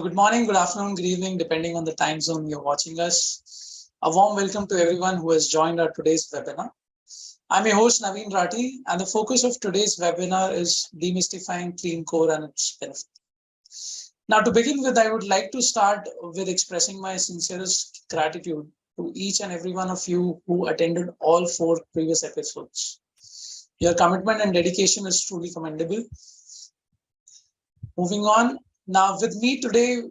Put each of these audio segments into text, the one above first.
Good morning, good afternoon, good evening, depending on the time zone you're watching us. A warm welcome to everyone who has joined our today's webinar. I'm your host, Naveen Rathi, and the focus of today's webinar is demystifying clean core and its benefits. Now, to begin with, I would like to start with expressing my sincerest gratitude to each and every one of you who attended all 4 previous episodes. Your commitment and dedication is truly commendable. Moving on. Now, with me today,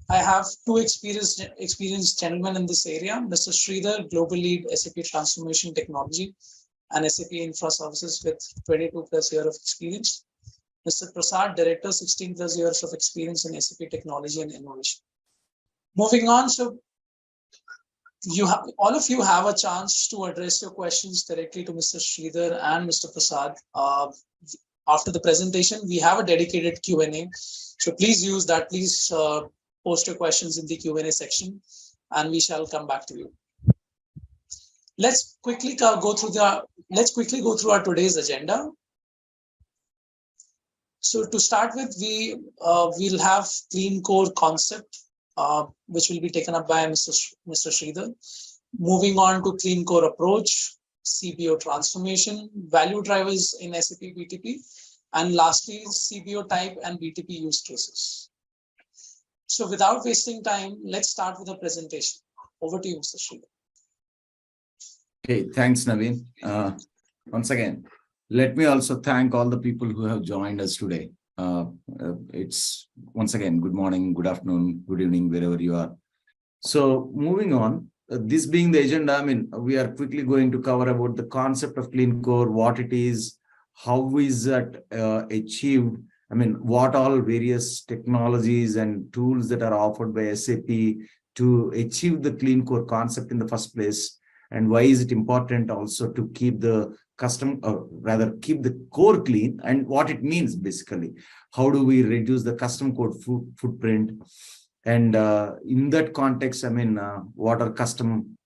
I have 2 experienced gentlemen in this area, Mr. Sridhar, Global Lead SAP Transformation Technology and SAP Infra Services with 22 plus years of experience. Mr. Prasad, Director, 16 plus years of experience in SAP Technology and Innovation. Moving on, so all of you have a chance to address your questions directly to Mr. Sridhar and Mr. Prasad. After the presentation, we have a dedicated Q&A. So please use that. Please post your questions in the Q&A section, and we shall come back to you. Let's quickly go through our today's agenda. So to start with, we'll have clean core concept, which will be taken up by Mr. Sridhar. Moving on to clean core approach, CBO transformation, value drivers in SAP BTP, and lastly, CBO type and BTP use cases. So without wasting time, let's start with the presentation. Over to you, Mr. Sridhar. Okay, thanks, Naveen. Once again, let me also thank all the people who have joined us today. It's once again, good morning, good afternoon, good evening, wherever you are. So moving on, this being the agenda, we are quickly going to cover about the concept of clean core, what it is, how is that achieved, what all various technologies and tools that are offered by SAP to achieve the clean core concept in the first place, and why is it important also to keep the keep the core clean, and what it means basically. How do we reduce the custom code footprint? And in that context, what are custom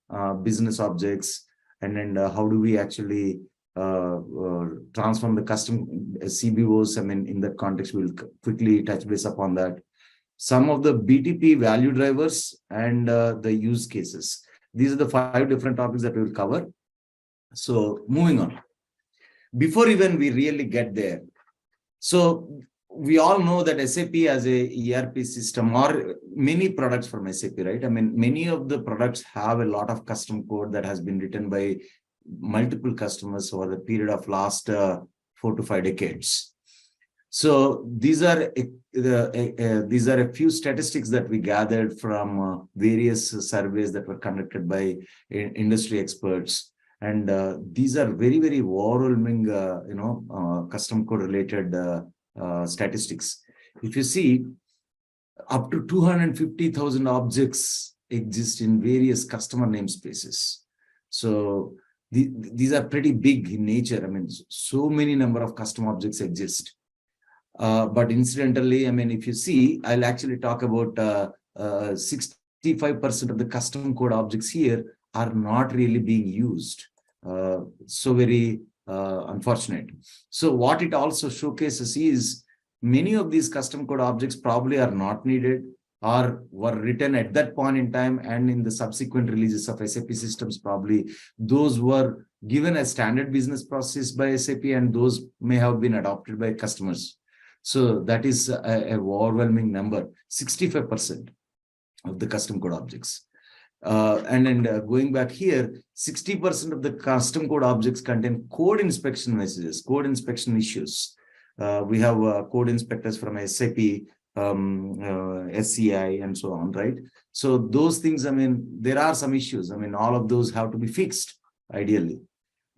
business objects, and then how do we actually transform the custom CBOs? In that context, we'll quickly touch base upon that. Some of the BTP value drivers and the use cases. These are the 5 different topics that we will cover. So moving on. Before even we really get there, so we all know that SAP as a ERP system, or many products from SAP, right? Many of the products have a lot of custom code that has been written by multiple customers over the period of last 4 to 5 decades. So these are a few statistics that we gathered from various surveys that were conducted by industry experts, and these are very, very overwhelming, custom code related statistics. If you see, up to 250,000 objects exist in various customer namespaces. So these are pretty big in nature. So many number of custom objects exist. But incidentally, if you see, I'll actually talk about 65% of the custom code objects here are not really being used. So very unfortunate. So what it also showcases is many of these custom code objects probably are not needed, or were written at that point in time, and in the subsequent releases of SAP systems, probably those were given as standard business process by SAP, and those may have been adopted by customers. So that is a overwhelming number, 65% of the custom code objects. And then going back here, 60% of the custom code objects contain code inspection messages, code inspection issues. We have code inspectors from SAP, SCI, and so on, right? So those things, there are some issues. All of those have to be fixed, ideally.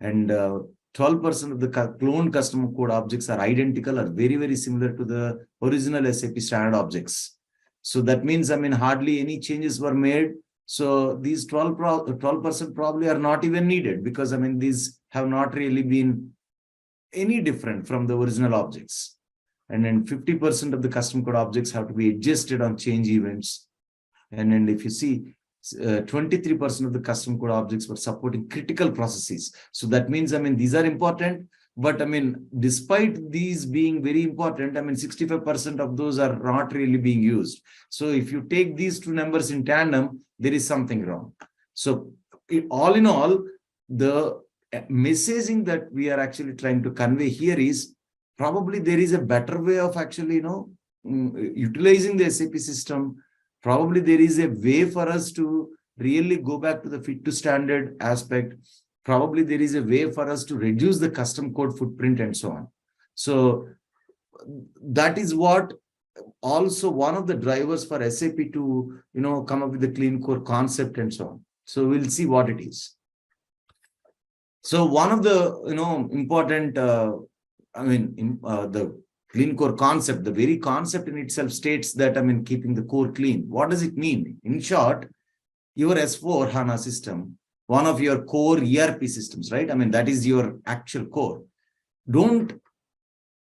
And 12% of the cloned custom code objects are identical or very, very similar to the original SAP standard objects. So that means, hardly any changes were made. So these 12% probably are not even needed, because, these have not really been any different from the original objects. And then 50% of the custom code objects have to be adjusted on change events. And then if you see, 23% of the custom code objects were supporting critical processes. So that means, these are important, But I mean, despite these being very important, I mean, 65% of those are not really being used. So if you take these two numbers in tandem, there is something wrong. So all in all, the messaging that we are actually trying to convey here is probably there is a better way of actually, utilizing the SAP system. Probably there is a way for us to really go back to the fit to standard aspect. Probably there is a way for us to reduce the custom code footprint and so on. So that is what also one of the drivers for SAP to, come up with the clean core concept and so on. So we'll see what it is. So one of the, important, the clean core concept, the very concept in itself states that, keeping the core clean. What does it mean? In short, your S4 HANA system, one of your core ERP systems, right? That is your actual core. Don't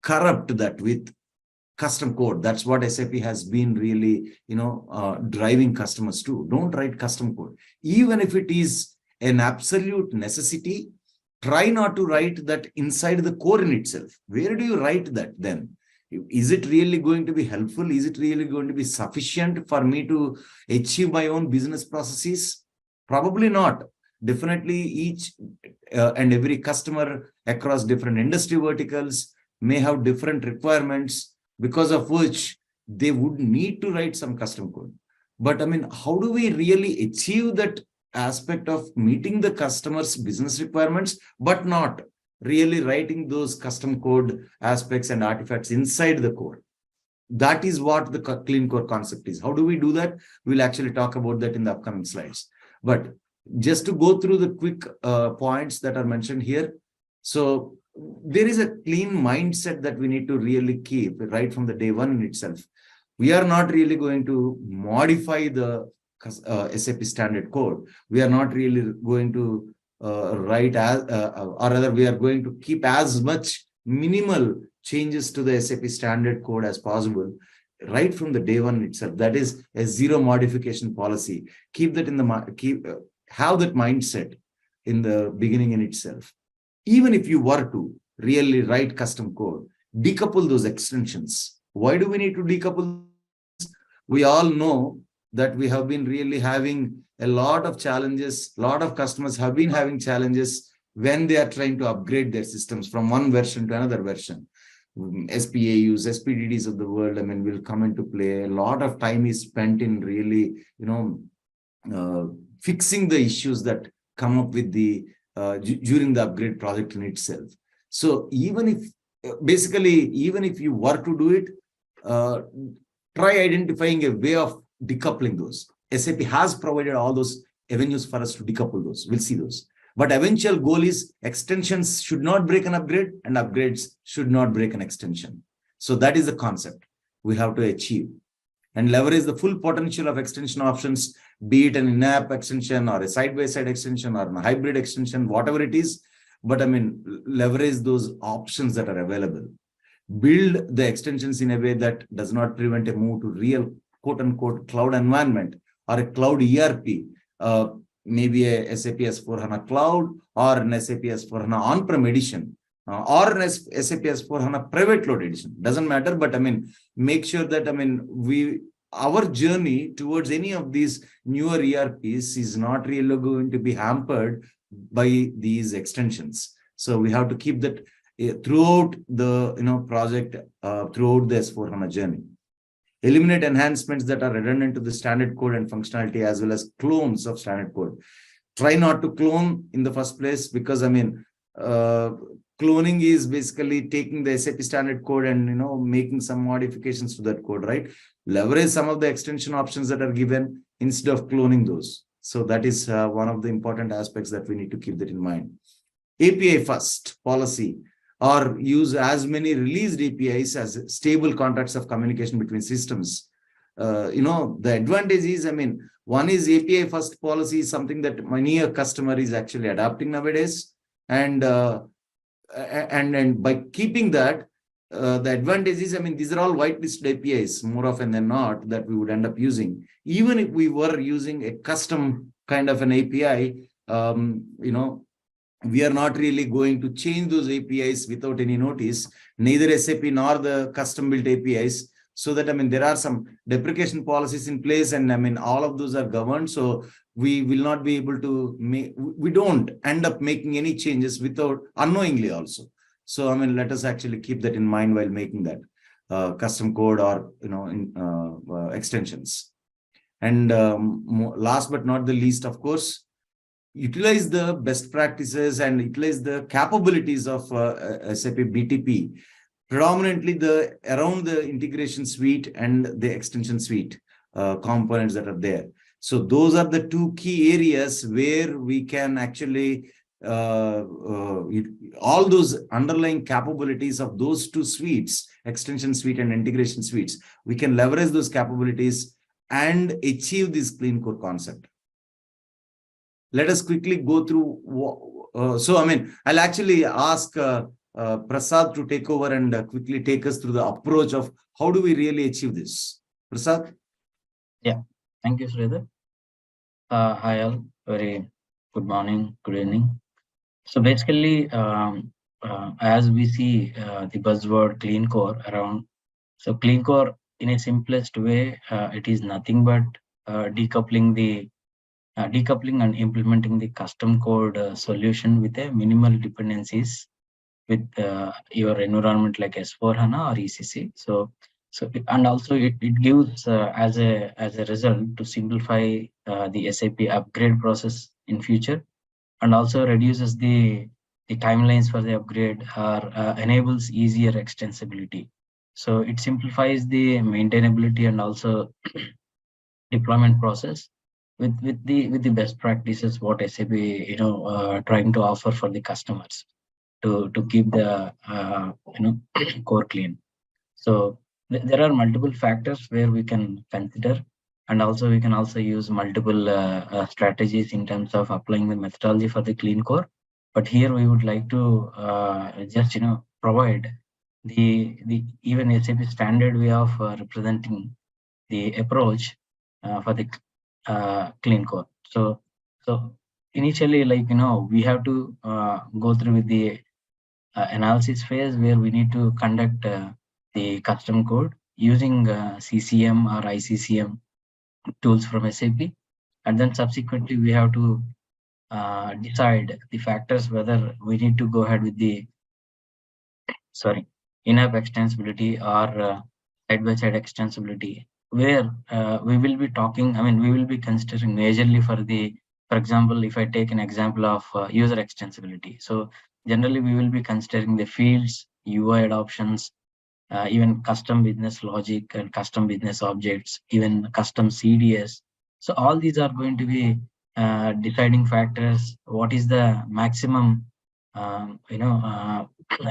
corrupt that with custom code. That's what SAP has been really, driving customers to. Don't write custom code. Even if it is an absolute necessity, try not to write that inside the core in itself. Where do you write that then? Is it really going to be helpful? Is it really going to be sufficient for me to achieve my own business processes? Probably not. Definitely each and every customer across different industry verticals may have different requirements, because of which they would need to write some custom code. But how do we really achieve that aspect of meeting the customer's business requirements, but not really writing those custom code aspects and artifacts inside the core? That is what the clean core concept is. How do we do that? We'll actually talk about that in the upcoming slides. But just to go through the quick points that are mentioned here. So there is a clean mindset that we need to really keep right from the day one in itself. We are not really going to modify the SAP standard code. We are not really going to write as, or rather we are going to keep as much minimal changes to the SAP standard code as possible right from the day one itself. That is a zero modification policy. Keep that in the have that mindset in the beginning in itself. Even if you were to really write custom code, decouple those extensions. Why do we need to decouple? We all know that we have been really having a lot of challenges. A lot of customers have been having challenges when they are trying to upgrade their systems from one version to another version. SPAUs, SPDDs of the world, will come into play. A lot of time is spent in really, fixing the issues that come up with the during the upgrade project in itself. So even if you were to do it, try identifying a way of decoupling those. SAP has provided all those avenues for us to decouple those. We'll see those. But eventual goal is extensions should not break an upgrade and upgrades should not break an extension. So that is the concept we have to achieve and leverage the full potential of extension options, be it an in-app extension or a side-by-side extension or a hybrid extension, whatever it is. But leverage those options that are available. Build the extensions in a way that does not prevent a move to real quote-unquote cloud environment or a cloud ERP, maybe a SAP S/4HANA Cloud or an SAP S/4HANA On-Prem edition or an SAP S/4HANA Private Cloud edition. Doesn't matter, but make sure that our journey towards any of these newer ERPs is not really going to be hampered by these extensions. So we have to keep that throughout the project, throughout the S/4HANA journey. Eliminate enhancements that are redundant to the standard code and functionality, as well as clones of standard code. Try not to clone in the first place, because cloning is basically taking the SAP standard code and making some modifications to that code, right? Leverage some of the extension options that are given instead of cloning those. So that is one of the important aspects that we need to keep that in mind. API first policy, or use as many released APIs as stable contracts of communication between systems. The advantage is, one is API first policy is something that many a customer is actually adapting nowadays. And by keeping that, the advantage is, these are all whitelisted APIs more often than not that we would end up using. Even if we were using a custom kind of an API, we are not really going to change those APIs without any notice, neither SAP nor the custom built APIs. So that, I mean, there are some deprecation policies in place, and I mean, all of those are governed. So we will not be able to make, we don't end up making any changes without unknowingly also. So, I mean, let us actually keep that in mind while making that custom code or, extensions. And last but not the least, of course, utilize the best practices and utilize the capabilities of SAP BTP, predominantly around the integration suite and the extension suite components that are there. So those are the two key areas where we can actually all those underlying capabilities of those two suites, extension suite and integration suites, we can leverage those capabilities and achieve this clean core concept. Let us quickly go through. So, I mean, I'll actually ask Prasad to take over and quickly take us through the approach of how do we really achieve this. Prasad? Yeah, thank you, Sridhar. Hi all, very good morning, good evening. So basically, as we see the buzzword clean core around, so clean core in a simplest way, it is nothing but decoupling and implementing the custom code solution with a minimal dependencies with your environment like S4HANA or ECC. And also it gives as a result to simplify the SAP upgrade process in future, and also reduces the timelines for the upgrade or enables easier extensibility. So it simplifies the maintainability and also deployment process with the best practices what SAP trying to offer for the customers to keep the core clean. So there are multiple factors where we can consider, and also we can also use multiple strategies in terms of applying the methodology for the clean core. But here we would like to just provide the even SAP standard way of representing the approach for the clean core. So initially, we have to go through with the analysis phase where we need to conduct the custom code using CCM or ICCM tools from SAP, and then subsequently we have to decide the factors whether we need to go ahead with the in-app extensibility or side-by-side extensibility, where we will be talking. I mean, we will be considering majorly for example, if I take an example of user extensibility. So generally, we will be considering the fields, UI adoptions, even custom business logic and custom business objects, even custom CDS. So all these are going to be deciding factors. What is the maximum,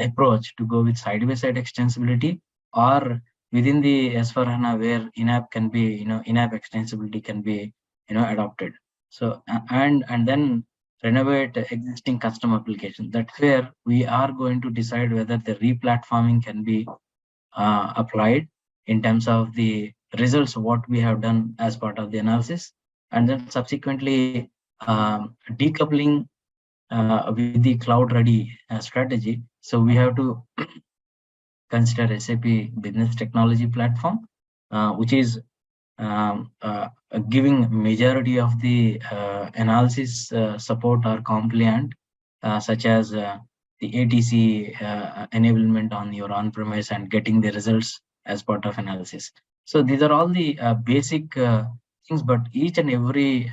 approach to go with side-by-side extensibility, or within the S4HANA where in-app can be, in-app extensibility can be, adopted. So and then renovate existing custom application. That's where we are going to decide whether the replatforming can be applied in terms of the results what we have done as part of the analysis, and then subsequently decoupling with the cloud ready strategy. So we have to consider SAP Business Technology Platform, which is giving majority of the analysis support or compliant, such as the ATC enablement on your on-premise and getting the results as part of analysis. So these are all the basic things, but each and every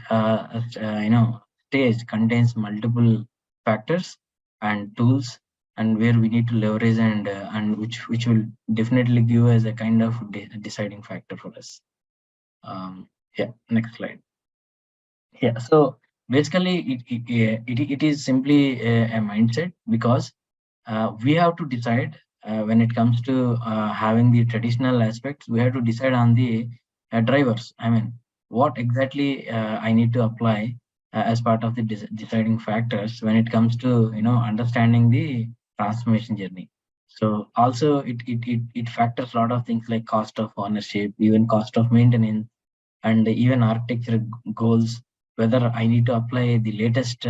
stage contains multiple factors and tools, and where we need to leverage and which will definitely give us a kind of deciding factor for us. Yeah, next slide. Yeah, so basically it is simply a mindset, because we have to decide when it comes to having the traditional aspects, we have to decide on the drivers. I mean, what exactly I need to apply as part of the deciding factors when it comes to understanding the transformation journey. So also it factors a lot of things like cost of ownership, even cost of maintenance, and even architecture goals, whether I need to apply the latest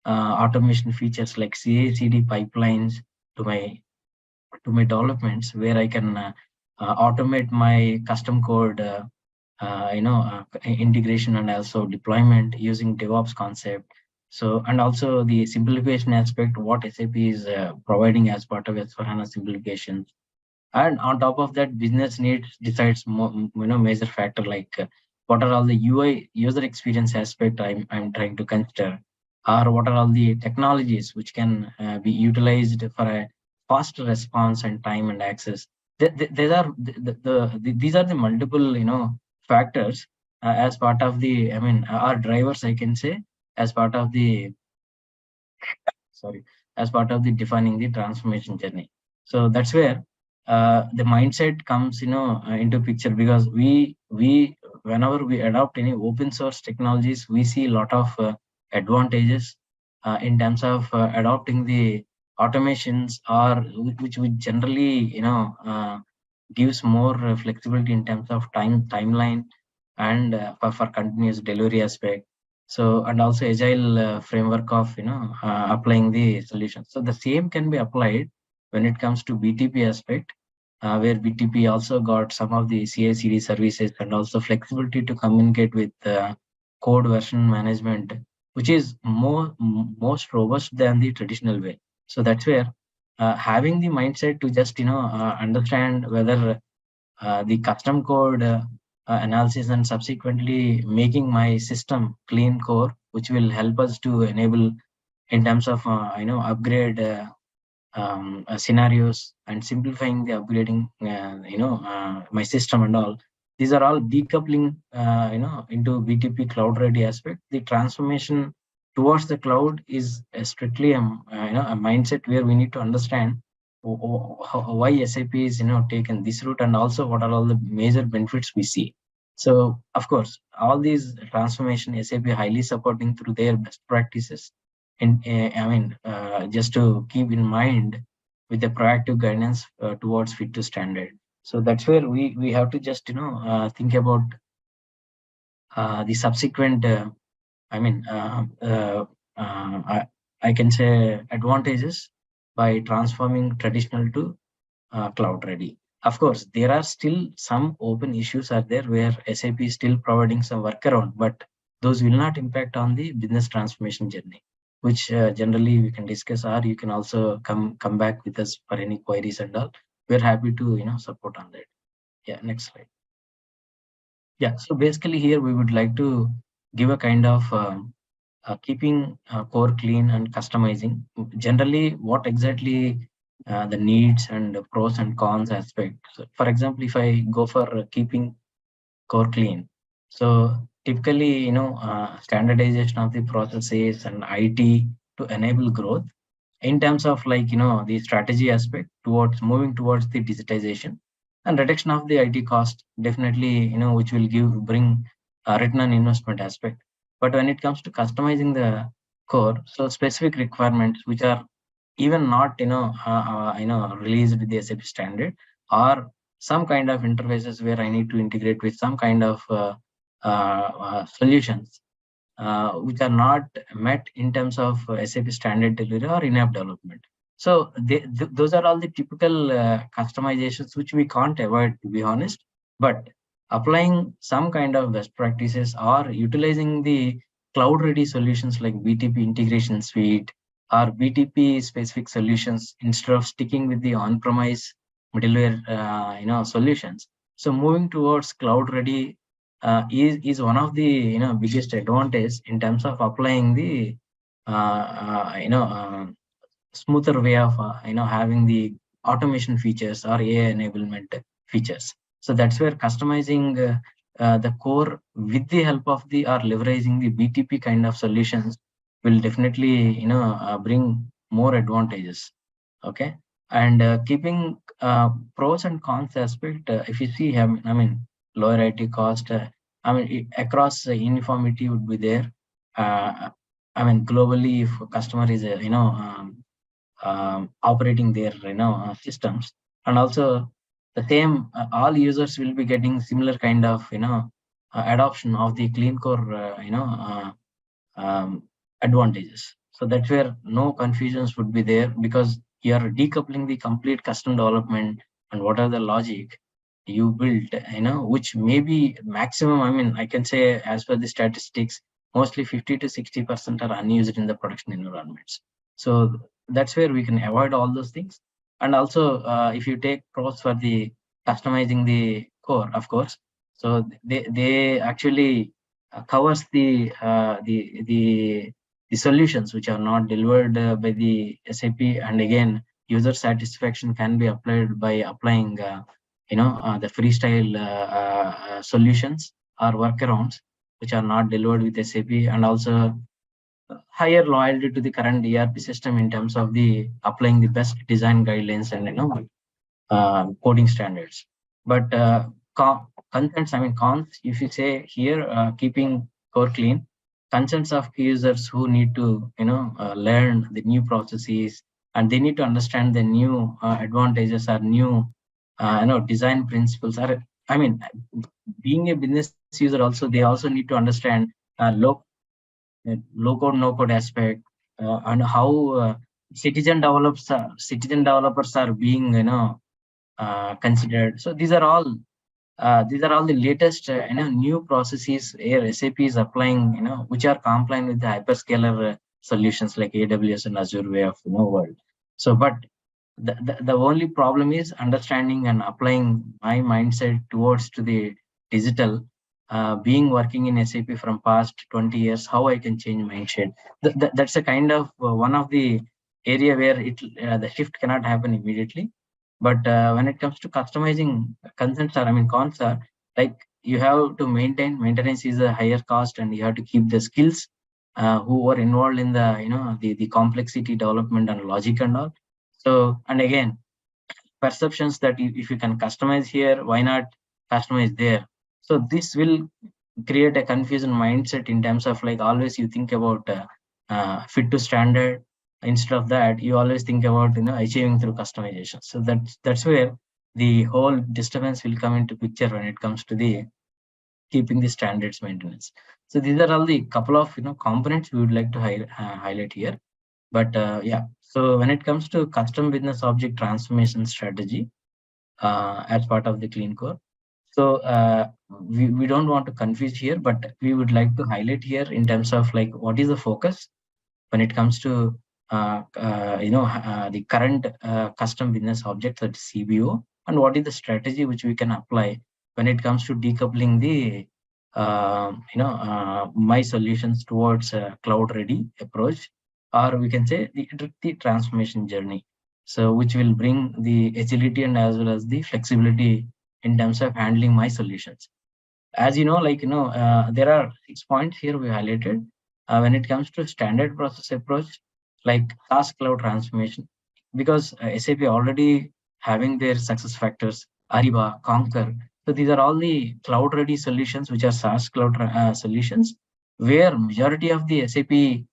automation features like CI/CD pipelines to my developments, where I can automate my custom code, integration and also deployment using DevOps concept. So, and also the simplification aspect, what SAP is providing as part of S/4HANA simplification. And on top of that, business needs decides major factor like what are all the UI user experience aspect I'm trying to consider, or what are all the technologies which can be utilized for a faster response and time and access. These are these are the multiple factors as part of the, I mean, are drivers, I can say, as part of the sorry, as part of the defining the transformation journey. So that's where the mindset comes into picture, because we whenever we adopt any open source technologies, we see a lot of advantages in terms of adopting the automations, or which generally gives more flexibility in terms of timeline, and for continuous delivery aspect. So, and also agile framework of applying the solution. So the same can be applied when it comes to BTP aspect, where BTP also got some of the CI/CD services and also flexibility to communicate with code version management, which is most robust than the traditional way. So that's where having the mindset to just understand whether the custom code analysis, and subsequently making my system clean core, which will help us to enable in terms of upgrade scenarios, and simplifying the upgrading my system and all. These are all decoupling into BTP cloud ready aspect. The transformation towards the cloud is strictly a mindset where we need to understand why SAP is taken this route, and also what are all the major benefits we see. So of course, all these transformation SAP highly supporting through their best practices. And just to keep in mind with the proactive guidance towards fit to standard. So that's where we have to just think about the subsequent. I mean, I can say advantages by transforming traditional to cloud ready. Of course, there are still some open issues are there where SAP is still providing some workaround, but those will not impact on the business transformation journey, which generally we can discuss, or you can also come back with us for any queries and all. We're happy to support on that. Yeah, next slide. Yeah, so basically here we would like to give a kind of keeping core clean and customizing. Generally, what exactly the needs and the pros and cons aspect. So for example, if I go for keeping core clean, so typically standardization of the processes and IT to enable growth in terms of like the strategy aspect towards moving towards the digitization, and reduction of the IT cost, definitely which will bring return on investment aspect. But when it comes to customizing the core, so specific requirements which are even not released with the SAP standard, or some kind of interfaces where I need to integrate with some kind of solutions which are not met in terms of SAP standard delivery or in-app development. So those are all the typical customizations which we can't avoid, to be honest. But applying some kind of best practices, or utilizing the cloud-ready solutions like BTP integration suite or BTP specific solutions instead of sticking with the on-premise middleware solutions. So moving towards cloud-ready is one of the biggest advantage in terms of applying the smoother way of having the automation features or AI enablement features. So that's where customizing the core with the help of the, or leveraging the BTP kind of solutions will definitely bring more advantages. Okay, and keeping pros and cons aspect, if you see, I mean, lower IT cost. Across uniformity would be there. Globally, if a customer is operating their systems, and also the same all users will be getting similar kind of adoption of the clean core advantages. So that's where no confusions would be there, because you are decoupling the complete custom development and what are the logic you built, which may be maximum. I mean, I can say as per the statistics, mostly 50 to 60% are unused in the production environments. So that's where we can avoid all those things. And also, if you take pros for the customizing the core, of course, so they actually covers the solutions which are not delivered by the SAP, and again, user satisfaction can be applied by applying the freestyle solutions or workarounds which are not delivered with SAP, and also higher loyalty to the current ERP system in terms of the applying the best design guidelines and coding standards. But concerns, I mean cons, if you say here, keeping core clean, concerns of key users who need to learn the new processes, and they need to understand the new advantages or new design principles. Are, I mean, being a business user also, they also need to understand low code no code aspect, and how citizen developers are being considered. So these are all the latest new processes here SAP is applying, which are compliant with the hyperscaler solutions like AWS and Azure way of world. So but the only problem is understanding and applying my mindset towards to the digital, being working in SAP from past 20 years, how I can change mindset. That's a kind of one of the area where the shift cannot happen immediately. But when it comes to customizing, concerns are, I mean, cons are like you have to maintenance is a higher cost, and you have to keep the skills who are involved in the the complexity development and logic and all. So, and again, perceptions that if you can customize here, why not customize there? So this will create a confusion mindset in terms of like always you think about fit to standard. Instead of that, you always think about achieving through customization. So that's where the whole disturbance will come into picture when it comes to the keeping the standards maintenance. So these are all the couple of components we would like to highlight here. But yeah, so when it comes to custom business object transformation strategy as part of the clean core, so we don't want to confuse here, but we would like to highlight here in terms of like what is the focus when it comes to the current custom business object, that is CBO, and what is the strategy which we can apply when it comes to decoupling the my solutions towards a cloud ready approach, or we can say the transformation journey. So which will bring the agility and as well as the flexibility in terms of handling my solutions. As you know, like there are 6 points here we highlighted when it comes to standard process approach, like SaaS cloud transformation, because SAP already having their success factors, Ariba, Concur. So these are all the cloud ready solutions which are SaaS cloud solutions, where majority of the SAP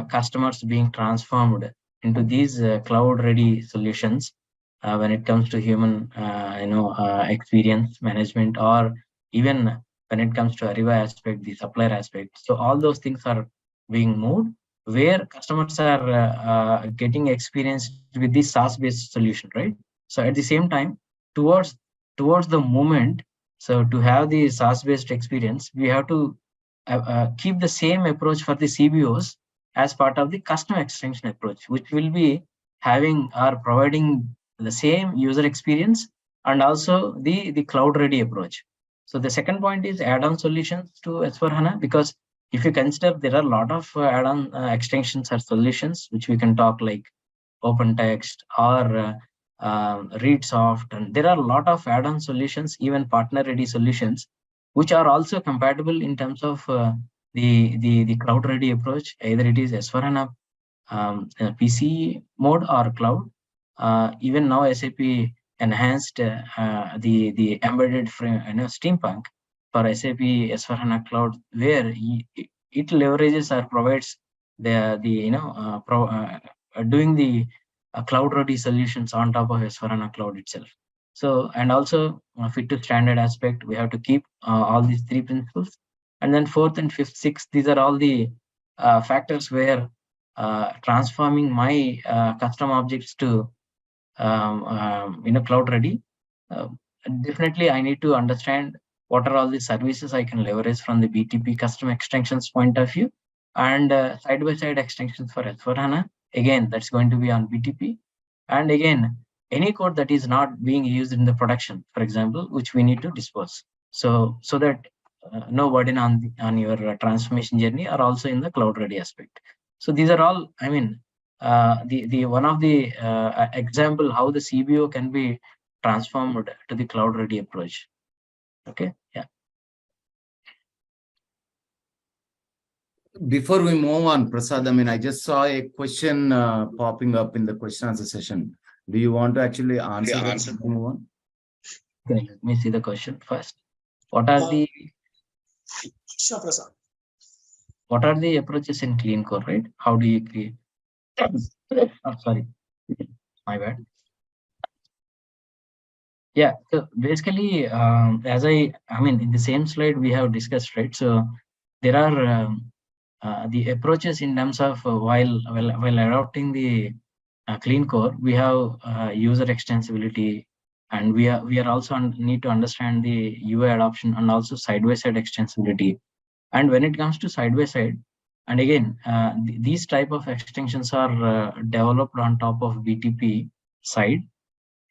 customers being transformed into these cloud ready solutions when it comes to human experience management, or even when it comes to Ariba aspect, the supplier aspect. So all those things are being moved where customers are getting experience with this SaaS based solution, right? So at the same time, towards the moment, so to have the SaaS based experience, we have to keep the same approach for the CBOs as part of the custom extension approach, which will be having or providing the same user experience and also the cloud ready approach. So the second point is add-on solutions to S/4HANA, because if you consider there are a lot of add-on extensions or solutions which we can talk like OpenText or ReadSoft, and there are a lot of add-on solutions, even partner-ready solutions, which are also compatible in terms of the cloud-ready approach. Either it is S/4HANA PC mode or cloud. Even now, SAP enhanced the embedded frame, Steampunk for SAP S/4HANA Cloud, where it leverages or provides doing the cloud-ready solutions on top of S/4HANA Cloud itself. So, and also fit to standard aspect, we have to keep all these three principles. And then fourth and fifth, sixth, these are all the factors where transforming my custom objects to cloud ready, uh, definitely I need to understand what are all the services I can leverage from the BTP custom extensions point of view, and side-by-side extensions for S4HANA. Again, that's going to be on BTP. And again, any code that is not being used in the production, for example, which we need to dispose. So that no burden on your transformation journey, or also in the cloud ready aspect. So these are all, I mean, the one of the example how the CBO can be transformed to the cloud ready approach. Okay, yeah. Before we move on, Prasad, I mean, I just saw a question popping up in the question answer session. Do you want to actually answer that? Move on? Okay, let me see the question first. What are the Sure, Prasad. What are the approaches in clean core, right? How do you create? Oh, sorry, my bad. Yeah, so basically, as I mean, in the same slide we have discussed, right? So there are the approaches in terms of while adopting the clean core, we have user extensibility, and we are also need to understand the UI adoption and also side-by-side extensibility. And when it comes to side-by-side, and again, these type of extensions are developed on top of BTP side.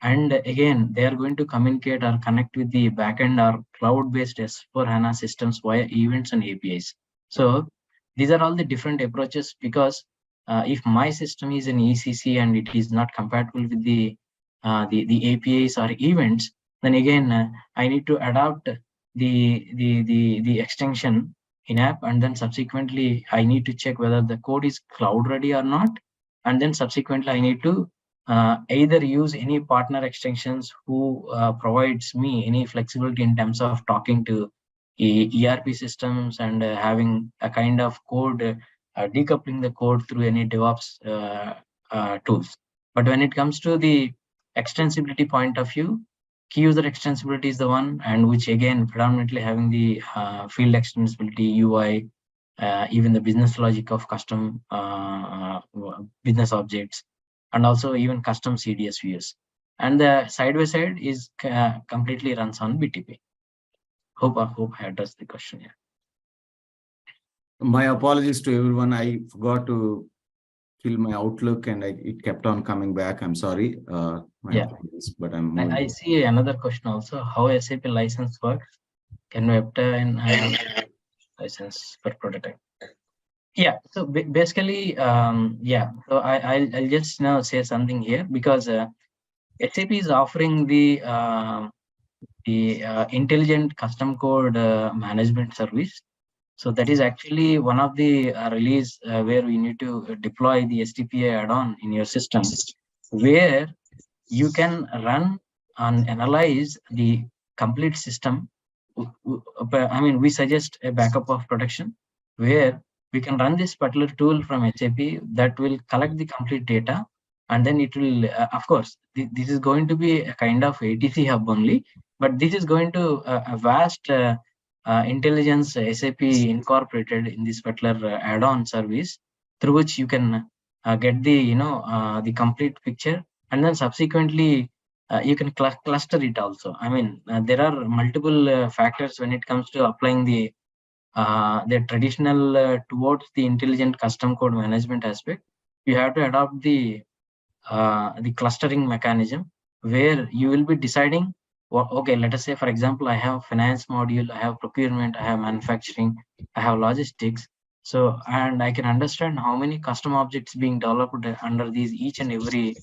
And again, they are going to communicate or connect with the backend or cloud-based S4HANA systems via events and APIs. So these are all the different approaches, because if my system is in ECC and it is not compatible with the APIs or events, then again I need to adopt the extension in app, and then subsequently I need to check whether the code is cloud ready or not, and then subsequently I need to either use any partner extensions who provides me any flexibility in terms of talking to ERP systems and having a kind of code, decoupling the code through any DevOps tools. But when it comes to the extensibility point of view, key user extensibility is the one, and which again predominantly having the field extensibility, UI, even the business logic of custom business objects, and also even custom CDS views. And the side-by-side is completely runs on BTP. Hope I addressed the question here. My apologies to everyone. I forgot to fill my Outlook and it kept on coming back. I'm sorry. Yeah, apologies, but I see another question also. How SAP license works? Can we obtain license for prototype? Yeah, so basically, yeah. So I'll just now say something here, because SAP is offering the intelligent custom code management service. So that is actually one of the release where we need to deploy the STPA add-on in your system, where you can run and analyze the complete system. I mean, we suggest a backup of production where we can run this particular tool from SAP that will collect the complete data, and then it will, of course, this is going to be a kind of ATC hub only, but this is going to a vast intelligence SAP incorporated in this particular add-on service, through which you can get the the complete picture, and then subsequently you can cluster it also. I mean, there are multiple factors when it comes to applying the traditional towards the intelligent custom code management aspect. You have to adopt the clustering mechanism, where you will be deciding, well, okay, let us say, for example, I have finance module, I have procurement, I have manufacturing, I have logistics. So, and I can understand how many custom objects being developed under these each and every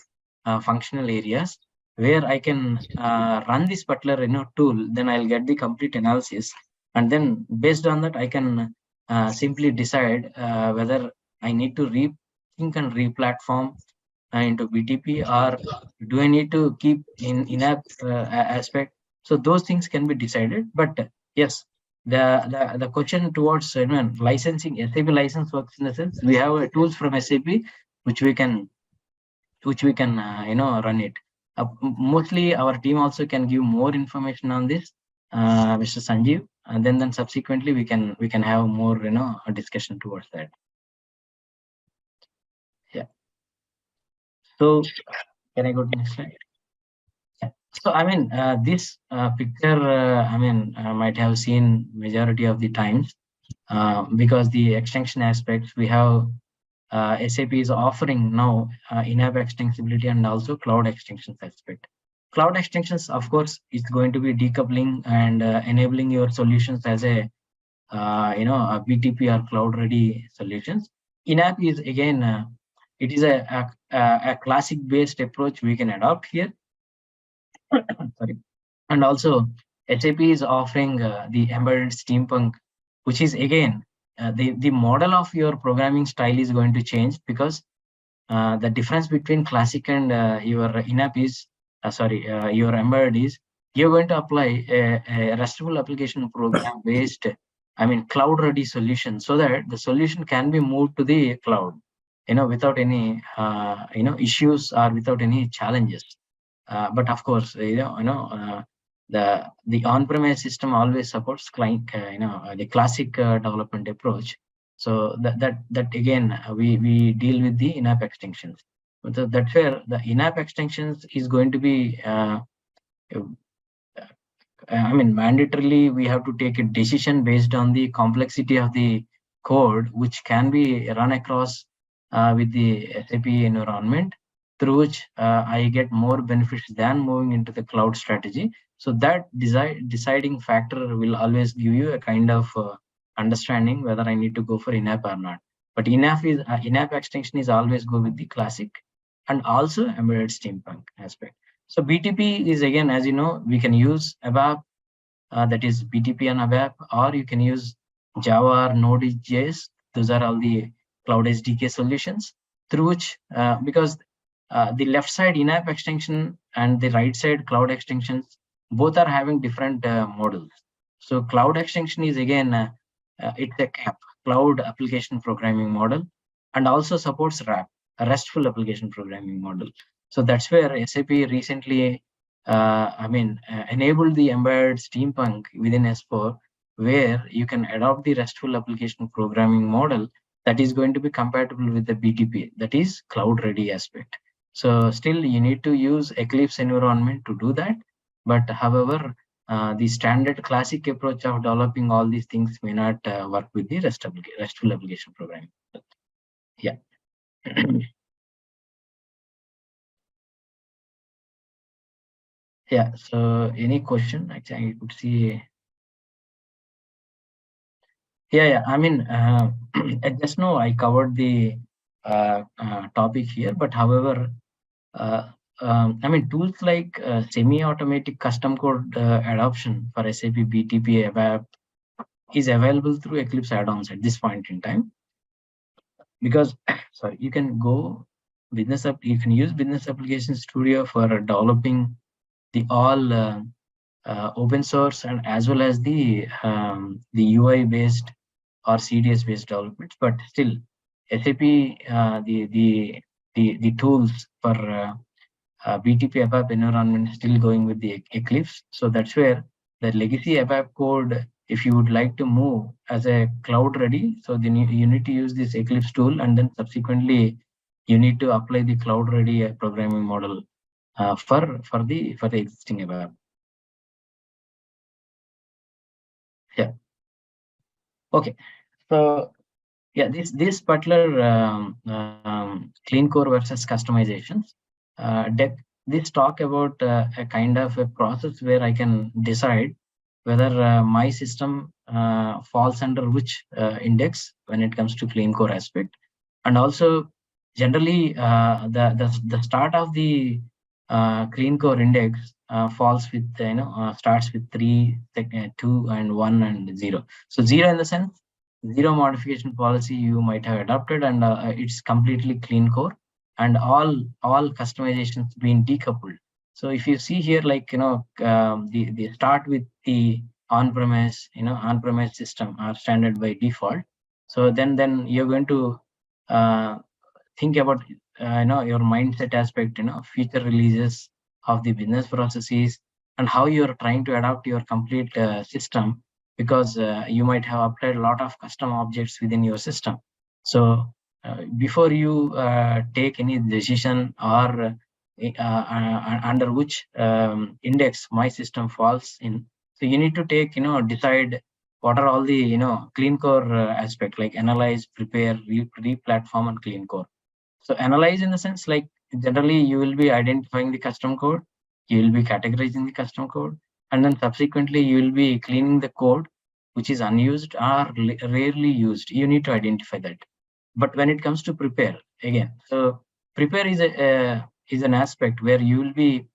functional areas, where I can run this particular tool. Then I'll get the complete analysis, and then based on that I can simply decide whether I need to rethink and re-platform into BTP, or do I need to keep in app aspect. So those things can be decided. But yes, the question towards licensing, SAP license works in the sense we have tools from SAP which we can run it. Mostly our team also can give more information on this, Mr. Sanjeev, and then subsequently we can have more discussion towards that. So can I go to next slide? So I mean, this picture, might have seen majority of the times, because the extension aspects we have, SAP is offering now in-app extensibility and also cloud extensions aspect. Cloud extensions, of course, is going to be decoupling and enabling your solutions as a a BTP or cloud ready solutions. In-app is again, it is a classic based approach we can adopt here. Sorry. And also SAP is offering the embedded steampunk, which is again, the model of your programming style is going to change, because the difference between classic and your in-app is, your embedded is, you're going to apply a RESTful application program based, cloud ready solution, so that the solution can be moved to the cloud, without any, issues or without any challenges. But of course, the on-premise system always supports client, the classic development approach. So that again, we deal with the in-app extensions. So that's where the in-app extensions is going to be, mandatorily we have to take a decision based on the complexity of the code, which can be run across with the SAP environment, through which I get more benefits than moving into the cloud strategy. So that deciding factor will always give you a kind of understanding whether I need to go for in-app or not. But in-app extension is always go with the classic and also embedded steampunk aspect. So BTP is again, as you know, we can use ABAP, that is BTP and ABAP, or you can use Java or Node.js. Those are all the cloud SDK solutions through which, because the left side in-app extension and the right side cloud extensions, both are having different models. So cloud extension is again, it's a CAP, Cloud Application Programming Model, and also supports RAP, a RESTful Application Programming Model. So that's where SAP recently, enabled the embedded steampunk within S4, where you can adopt the RESTful Application Programming Model that is going to be compatible with the BTP, that is cloud ready aspect. So still you need to use Eclipse environment to do that. But however, the standard classic approach of developing all these things may not work with the RESTful application programming. Yeah. Yeah. So any question? Actually, I could see. Yeah. Just now I covered the topic here, but however, tools like semi-automatic custom code adoption for SAP BTP ABAP is available through Eclipse add-ons at this point in time. Because, sorry, you can go business up. You can use Business Application Studio for developing the all open source and as well as the UI based or CDS based developments. But still, SAP the tools for BTP ABAP environment is still going with the Eclipse. So that's where the legacy ABAP code, if you would like to move as a cloud ready, so then you need to use this Eclipse tool, and then subsequently you need to apply the cloud ready programming model for the existing ABAP. Yeah. Okay. So yeah, this particular clean core versus customizations deck. This talk about a kind of a process where I can decide whether my system falls under which index when it comes to clean core aspect, and also generally the start of the clean core index falls with starts with 3, 2, and 1 and 0. So 0 in the sense zero modification policy you might have adopted, and it's completely clean core, and all customizations being decoupled. So if you see here, like the start with the on-premise on-premise system are standard by default. So then you're going to think about your mindset aspect, future releases of the business processes, and how you're trying to adapt your complete system, because you might have applied a lot of custom objects within your system. So before you take any decision or under which index my system falls in. So you need to take, decide what are all the, clean core aspect, like analyze, prepare, re-platform, and clean core. So analyze in the sense, like generally you will be identifying the custom code, you will be categorizing the custom code, and then subsequently you will be cleaning the code which is unused or rarely used. You need to identify that. But when it comes to prepare, again, so prepare is an aspect where you will be,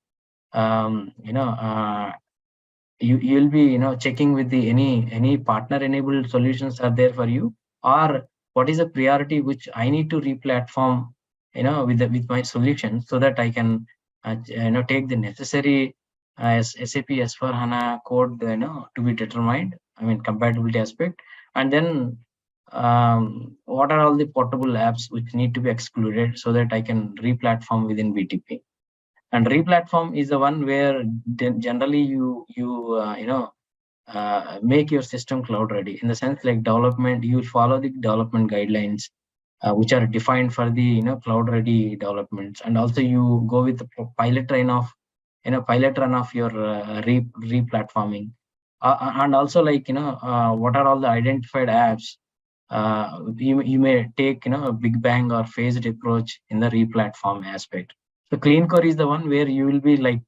you will be, checking with the any partner enabled solutions are there for you, or what is the priority which I need to re-platform, with my solution, so that I can take the necessary SAP S/4HANA code, to be determined, I mean compatibility aspect. And then what are all the portable apps which need to be excluded, so that I can re-platform within BTP. And re-platform is the one where generally make your system cloud ready, in the sense like development, you follow the development guidelines which are defined for the cloud ready developments. And also you go with the pilot run of your re-platforming, and also like what are all the identified apps you may take a big bang or phased approach in the re-platform aspect. So clean core is the one where you will be like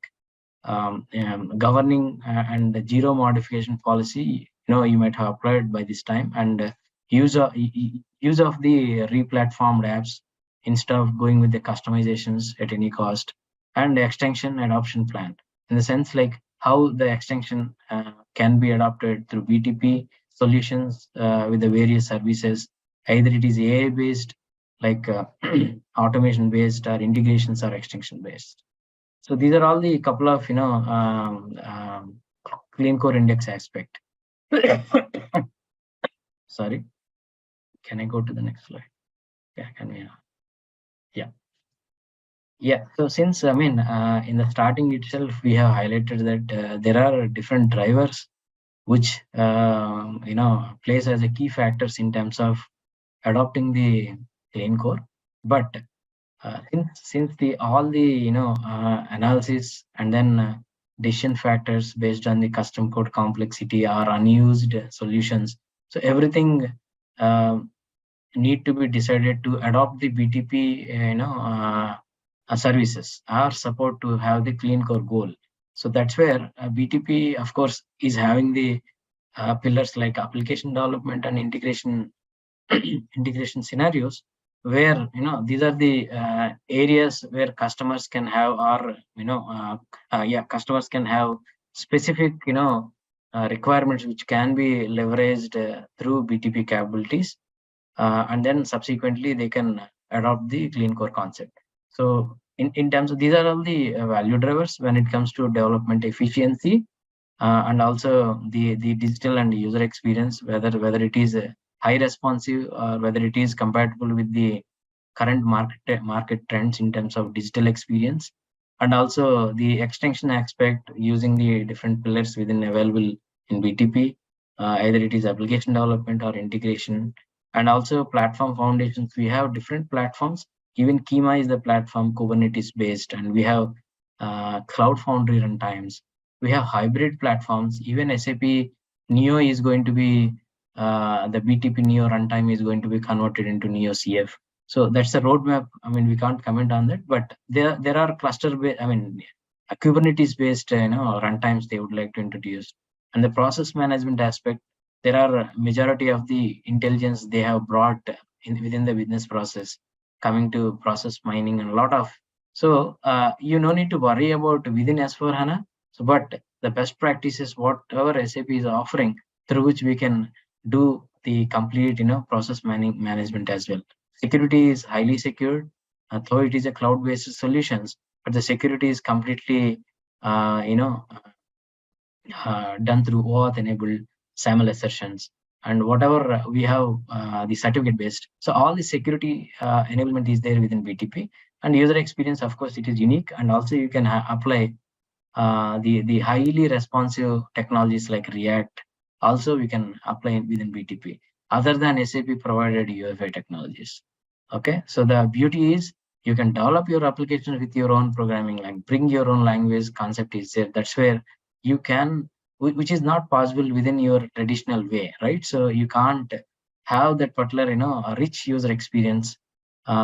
governing and the zero modification policy, you might have applied by this time, and use of the re-platformed apps instead of going with the customizations at any cost, and the extension adoption plan, in the sense like how the extension can be adopted through BTP solutions with the various services, either it is AI based, like automation based, or integrations or extension based. So these are all the couple of clean core index aspect. Sorry, can I go to the next slide? Yeah, can we? Yeah. So since in the starting itself, we have highlighted that there are different drivers which plays as a key factors in terms of adopting the clean core. But since all the analysis and then decision factors based on the custom code complexity or unused solutions, so everything need to be decided to adopt the BTP services or support to have the clean core goal. So that's where BTP, of course, is having the pillars like application development and integration integration scenarios, where these are the areas where customers can have, or customers can have specific requirements which can be leveraged through BTP capabilities, and then subsequently they can adopt the clean core concept. So in terms of, these are all the value drivers when it comes to development efficiency, and also the digital and user experience, whether it is high responsive or whether it is compatible with the current market trends in terms of digital experience, and also the extension aspect using the different pillars within available in BTP, either it is application development or integration. And also platform foundations, we have different platforms. Even Kima is the platform Kubernetes based, and we have Cloud Foundry runtimes. We have hybrid platforms. Even SAP Neo is going to be the BTP Neo runtime is going to be converted into Neo CF. So that's the roadmap. I mean, we can't comment on that, but there are cluster based, Kubernetes based runtimes they would like to introduce. And the process management aspect, there are majority of the intelligence they have brought within the business process, coming to process mining and a lot of. So you no need to worry about within S/4HANA. So, but the best practices, whatever SAP is offering, through which we can do the complete process management as well. Security is highly secured, though it is a cloud-based solutions, but the security is completely done through OAuth enabled SAML assertions, and whatever we have the certificate based. So all the security enablement is there within BTP, and user experience, of course, it is unique, and also you can apply the highly responsive technologies like React. Also, we can apply within BTP, other than SAP provided UFI technologies. Okay, so the beauty is you can develop your application with your own programming, like bring your own language concept is there. That's where you can, which is not possible within your traditional way, right? So you can't have that particular, a rich user experience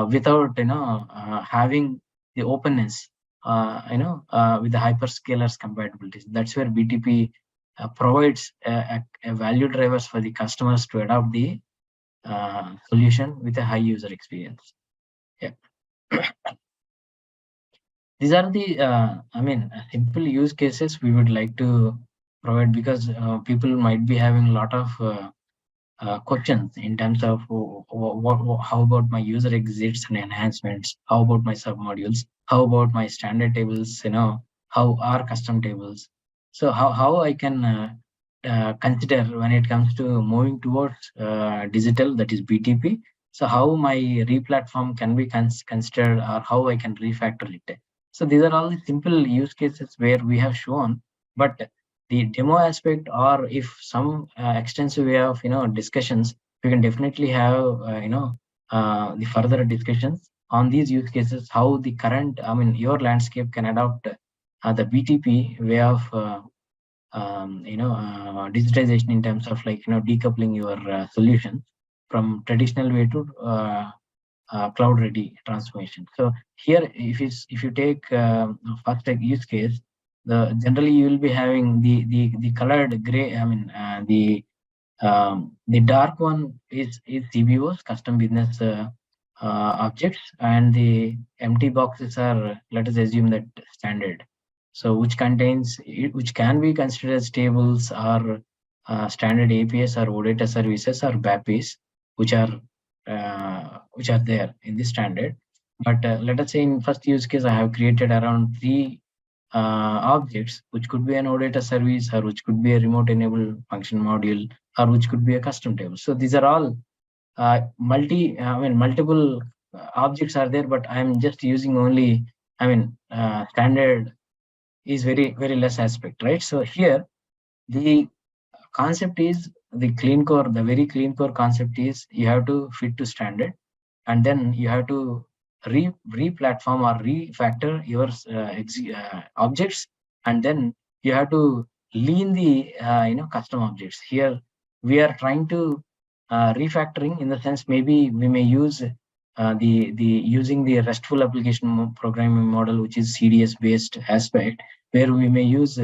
without, having the openness, with the hyperscalers compatibilities. That's where BTP provides a value drivers for the customers to adopt the solution with a high user experience. Yeah. These are the, simple use cases we would like to provide, because people might be having a lot of questions in terms of how about my user exits and enhancements? How about my submodules? How about my standard tables? How are custom tables? So how I can consider when it comes to moving towards digital, that is BTP. So how my replatform can be considered, or how I can refactor it. So these are all the simple use cases where we have shown, but the demo aspect, or if some extensive way of discussions, we can definitely have the further discussions on these use cases, how the current, your landscape can adopt the BTP way of digitization, in terms of like decoupling your solution from traditional way to cloud ready transformation. So here, if you take first use case, the generally you will be having the colored gray. The dark one is CBOs, custom business objects, and the empty boxes are, let us assume, that standard. So which can be considered as tables, or standard APIs, or OData services, or BAPIs, which are there in the standard. But let us say in first use case, I have created around 3 objects, which could be an OData service, or which could be a remote enabled function module, or which could be a custom table. So these are all multiple objects are there, but I'm just using only, standard is very less aspect, right? So here the concept is the clean core. The very clean core concept is you have to fit to standard, and then you have to re-platform or refactor your objects, and then you have to lean the custom objects. Here we are trying to refactoring, in the sense maybe we may use the using the RESTful application programming model, which is CDS based aspect, where we may use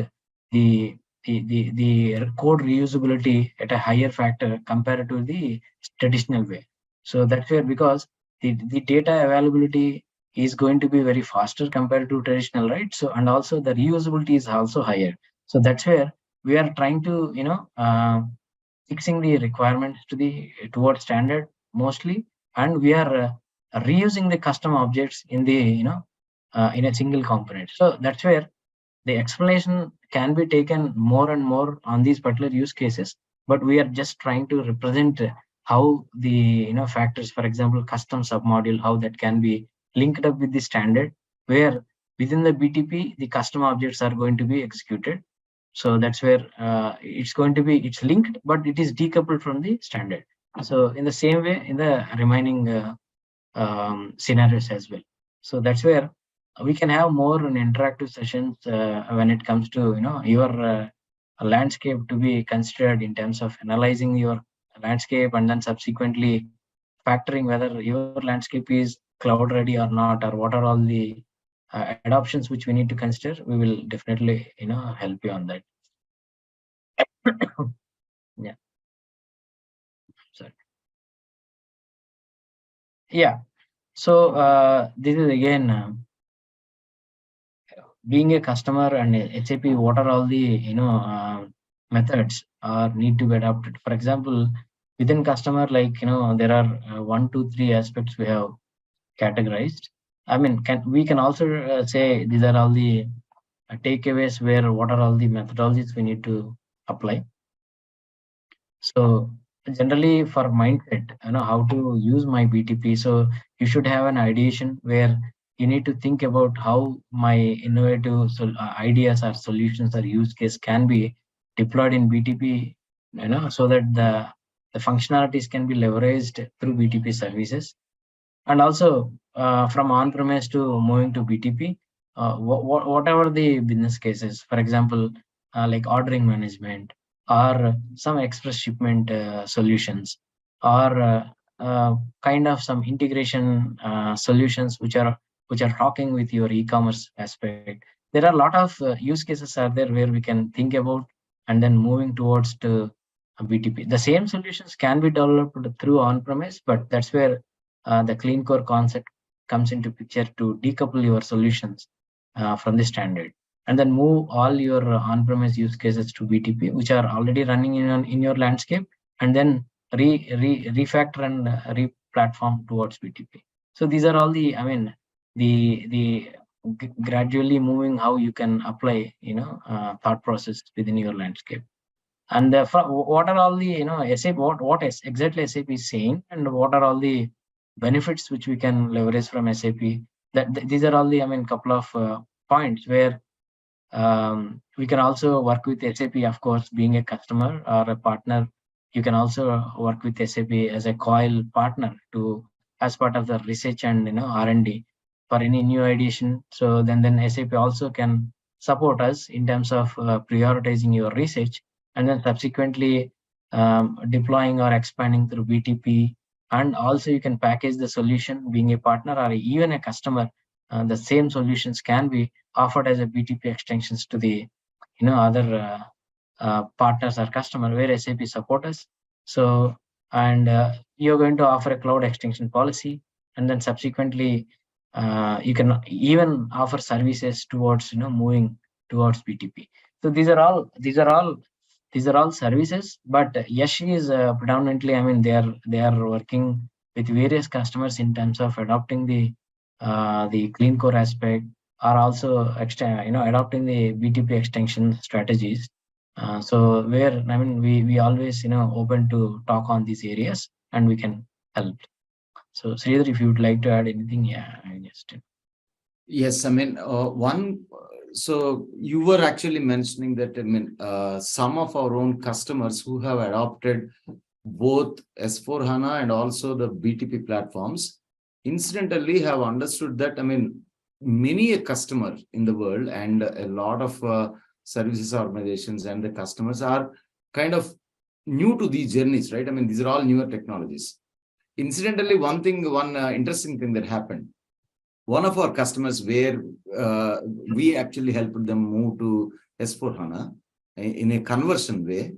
the code reusability at a higher factor compared to the traditional way. So that's where, because the data availability is going to be very faster compared to traditional, right? So, and also the reusability is also higher. So that's where we are trying to fixing the requirements to the towards standard mostly, and we are reusing the custom objects in the in a single component. So that's where the explanation can be taken more and more on these particular use cases, but we are just trying to represent how the factors, for example, custom submodule, how that can be linked up with the standard, where within the BTP the custom objects are going to be executed. So that's where it's linked, but it is decoupled from the standard. So in the same way in the remaining scenarios as well. So that's where we can have more interactive sessions when it comes to your landscape to be considered, in terms of analyzing your landscape, and then subsequently factoring whether your landscape is cloud ready or not, or what are all the adoptions which we need to consider. We will definitely help you on that. Yeah, sorry. Yeah, so this is again being a customer and SAP, what are all the methods are need to be adopted. For example, within customer, like there are 1, 2, 3 aspects we have categorized. We can also say these are all the takeaways, where what are all the methodologies we need to apply. So generally for mindset, how to use my BTP. So you should have an ideation where you need to think about how my innovative ideas or solutions or use case can be deployed in BTP, so that the functionalities can be leveraged through BTP services. And also from on-premise to moving to BTP, whatever the business cases, for example, like ordering management or some express shipment solutions, or kind of some integration solutions which are talking with your e-commerce aspect. There are a lot of use cases are there where we can think about and then moving towards to BTP. The same solutions can be developed through on-premise, but that's where the clean core concept comes into picture to decouple your solutions from the standard, and then move all your on-premise use cases to BTP, which are already running in your landscape, and then refactor and re-platform towards BTP. So these are all the, I mean, the gradually moving how you can apply, thought process within your landscape. And what are all the, SAP, exactly SAP is saying, and what are all the benefits which we can leverage from SAP? These are all the, I mean, couple of points where we can also work with SAP, of course, being a customer or a partner. You can also work with SAP as a coil partner to as part of the research and R&D for any new ideation. So then SAP also can support us in terms of prioritizing your research, and then subsequently deploying or expanding through BTP. And also you can package the solution being a partner or even a customer. The same solutions can be offered as a BTP extensions to the other partners or customer where SAP support us. So, and you're going to offer a cloud extension policy, and then subsequently you can even offer services towards moving towards BTP. So these are all services, but YASH is predominantly, I mean, they are working with various customers in terms of adopting the clean core aspect, are also adopting the BTP extension strategies. So where, I mean, we always open to talk on these areas, and we can help. So Sridhar, if you would like to add anything, yeah, I just. Yes, I mean, so you were actually mentioning that, I mean, some of our own customers who have adopted both S/4HANA and also the BTP platforms, incidentally have understood that, I mean, many a customer in the world and a lot of services organizations and the customers are kind of new to these journeys, right? I mean, these are all newer technologies. Incidentally, one interesting thing that happened, one of our customers where we actually helped them move to S/4HANA in a conversion way,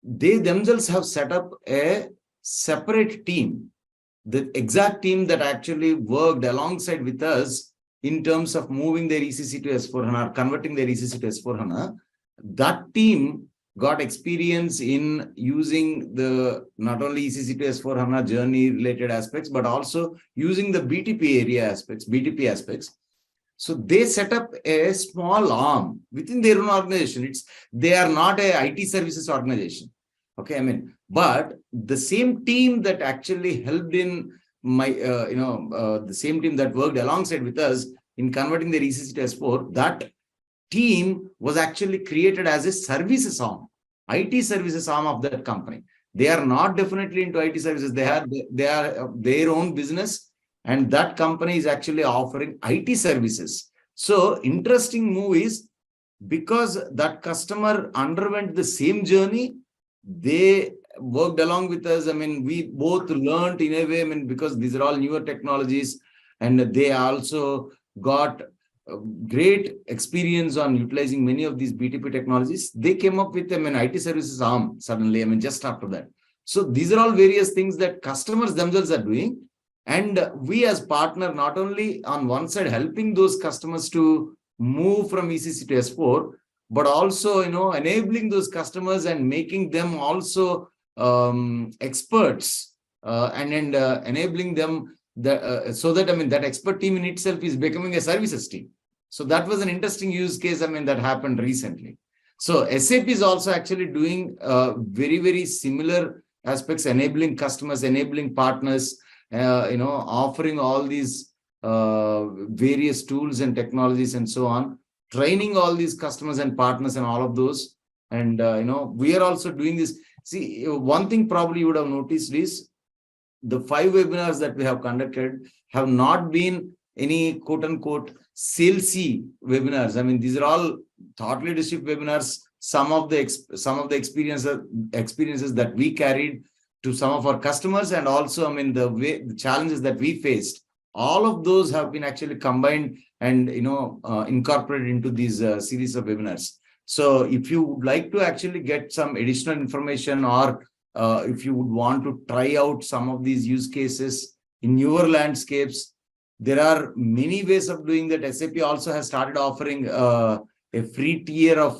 they themselves have set up a separate team, the exact team that actually worked alongside with us in terms of moving their ECC to S/4HANA, or converting their ECC to S/4HANA. That team got experience in using the not only ECC to S/4HANA journey related aspects, but also using the BTP area aspects, BTP aspects. So they set up a small arm within their own organization. They are not a IT services organization. Okay, I mean, but the same team that actually helped in the same team that worked alongside with us in converting their ECC to S4, that team was actually created as a services arm, IT services arm of that company. They are not definitely into IT services. They are their own business, and that company is actually offering IT services. So interesting move is because that customer underwent the same journey, they worked along with us. I mean, we both learned in a way, I mean, because these are all newer technologies, and they also got great experience on utilizing many of these BTP technologies. They came up with an IT services arm suddenly, I mean, just after that. So these are all various things that customers themselves are doing. And we as partner, not only on one side helping those customers to move from ECC to S4, but also, enabling those customers and making them also experts and enabling them so that, I mean, that expert team in itself is becoming a services team. So that was an interesting use case, I mean, that happened recently. So SAP is also actually doing very, very similar aspects, enabling customers, enabling partners, offering all these various tools and technologies and so on, training all these customers and partners and all of those. And, we are also doing this. See, one thing probably you would have noticed is the 5 webinars that we have conducted have not been any quote unquote salesy webinars. I mean, these are all thought leadership webinars. Some of the experiences that we carried to some of our customers, and also, I mean, the challenges that we faced, all of those have been actually combined and incorporated into these series of webinars. So if you would like to actually get some additional information, or if you would want to try out some of these use cases in your landscapes, there are many ways of doing that. SAP also has started offering a free tier of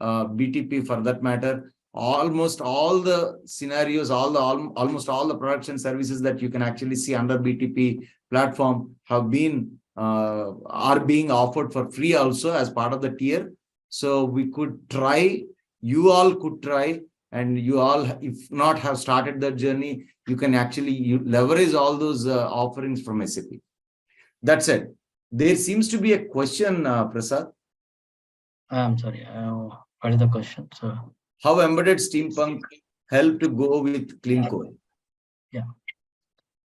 BTP, for that matter. Almost all the scenarios, almost all the products and services that you can actually see under BTP platform have been are being offered for free also as part of the tier. So we could try, you all could try, and you all, if not have started that journey, you can actually leverage all those offerings from SAP. That said, there seems to be a question, Prasad. I'm sorry, what is the question? So, how embedded steampunk help to go with clean code?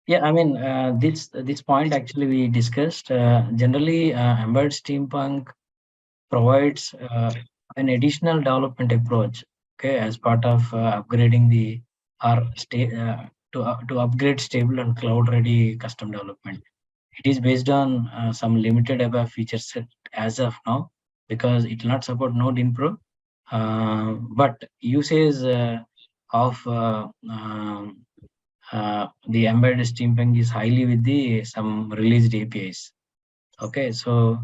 Yeah, I mean, this point actually we discussed. Generally, embedded steampunk provides an additional development approach, okay, as part of upgrading the to upgrade stable and cloud ready custom development. It is based on some limited above feature set as of now, because it will not support Node in Pro, but usage of the embedded steampunk is highly with the some released APIs. Okay, so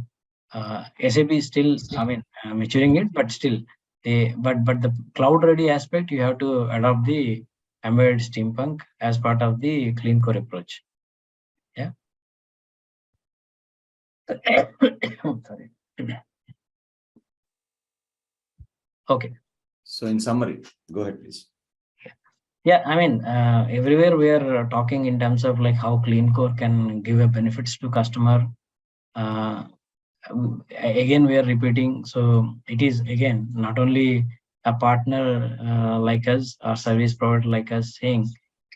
SAP is still, I mean, maturing it, but still, but the cloud ready aspect, you have to adopt the embedded steampunk as part of the clean core approach. Yeah. Sorry. Okay. So in summary, go ahead, please. Yeah, I mean, everywhere we are talking in terms of like how clean core can give a benefits to customer. Again, we are repeating. So it is again not only a partner like us or service provider like us saying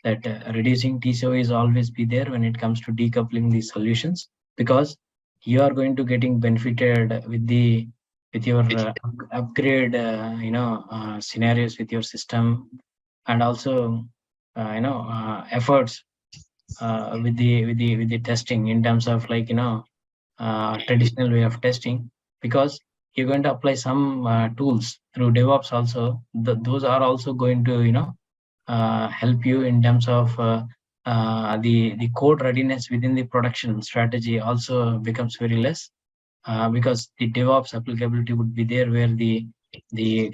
that reducing TCO is always be there when it comes to decoupling these solutions, because you are going to getting benefited with your upgrade scenarios with your system, and also efforts with the testing in terms of like traditional way of testing, because you're going to apply some tools through DevOps also. Those are also going to help you in terms of the code readiness within the production strategy also becomes very less, because the DevOps applicability would be there, where the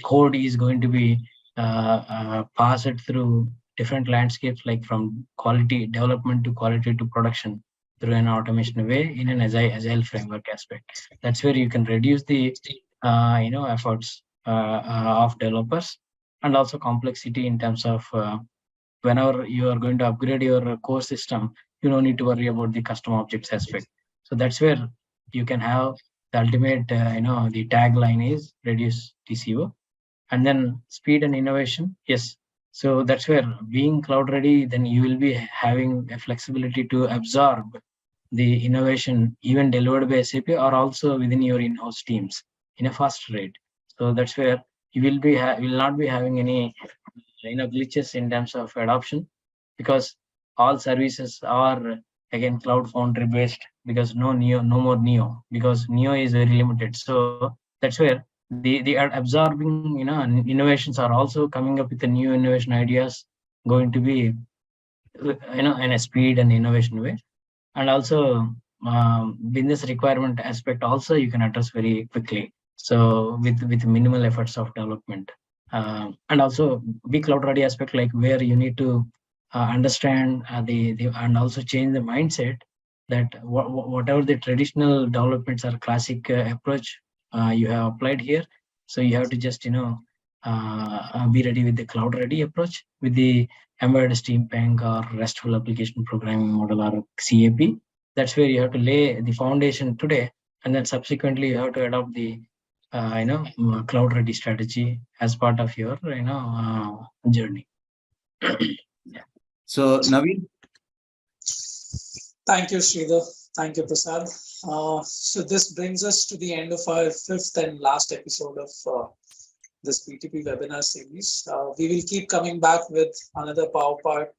code is going to be passed through different landscapes, like from quality development to quality to production through an automation way in an agile framework aspect. That's where you can reduce the efforts of developers, and also complexity in terms of whenever you are going to upgrade your core system, you don't need to worry about the custom objects aspect. So that's where you can have the ultimate the tagline is reduce TCO. And then speed and innovation, yes. So that's where being cloud ready, then you will be having a flexibility to absorb the innovation even delivered by SAP or also within your in-house teams in a fast rate. So that's where you will not be having any glitches in terms of adoption, because all services are again cloud foundry based, because no more Neo, because Neo is very limited. So that's where the absorbing innovations are also coming up with the new innovation ideas, going to be in a speed and innovation way. And also business requirement aspect also you can address very quickly, so with minimal efforts of development. And also be cloud ready aspect, like where you need to understand the and also change the mindset that whatever the traditional developments or classic approach you have applied here, so you have to just be ready with the cloud ready approach with the embedded steampunk or RESTful application programming model or CAP. That's where you have to lay the foundation today, and then subsequently you have to adopt the cloud ready strategy as part of your journey. So Naveen, Thank you, Sridhar. Thank you, Prasad. So this brings us to the end of our fifth and last episode of this BTP webinar series. We will keep coming back with another power pack